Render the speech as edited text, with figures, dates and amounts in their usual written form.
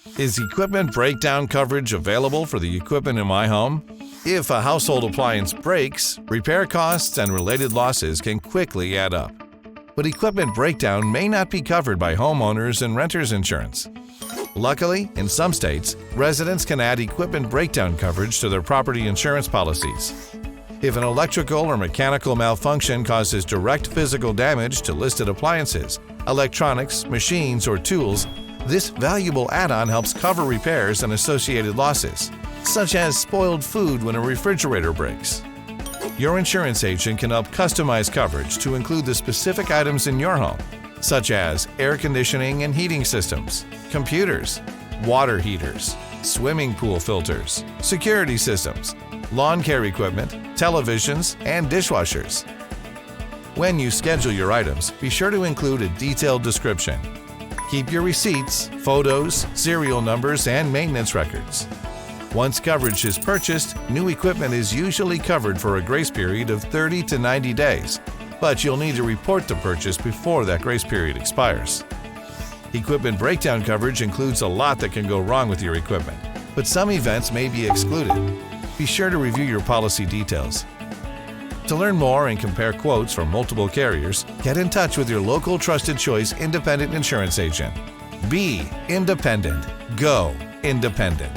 Is equipment breakdown coverage available for the equipment in my home? If a household appliance breaks, repair costs and related losses can quickly add up. But equipment breakdown may not be covered by homeowners and renters insurance. Luckily, in some states, residents can add equipment breakdown coverage to their property insurance policies. If an electrical or mechanical malfunction causes direct physical damage to listed appliances, electronics, machines, or tools, this valuable add-on helps cover repairs and associated losses, such as spoiled food when a refrigerator breaks. Your insurance agent can help customize coverage to include the specific items in your home, such as air conditioning and heating systems, computers, water heaters, swimming pool filters, security systems, lawn care equipment, televisions, and dishwashers. When you schedule your items, be sure to include a detailed description. Keep your receipts, photos, serial numbers, and maintenance records. Once coverage is purchased, new equipment is usually covered for a grace period of 30 to 90 days, but you'll need to report the purchase before that grace period expires. Equipment breakdown coverage includes a lot that can go wrong with your equipment, but some events may be excluded. Be sure to review your policy details. To learn more and compare quotes from multiple carriers, get in touch with your local trusted choice independent insurance agent. Be independent. Go independent.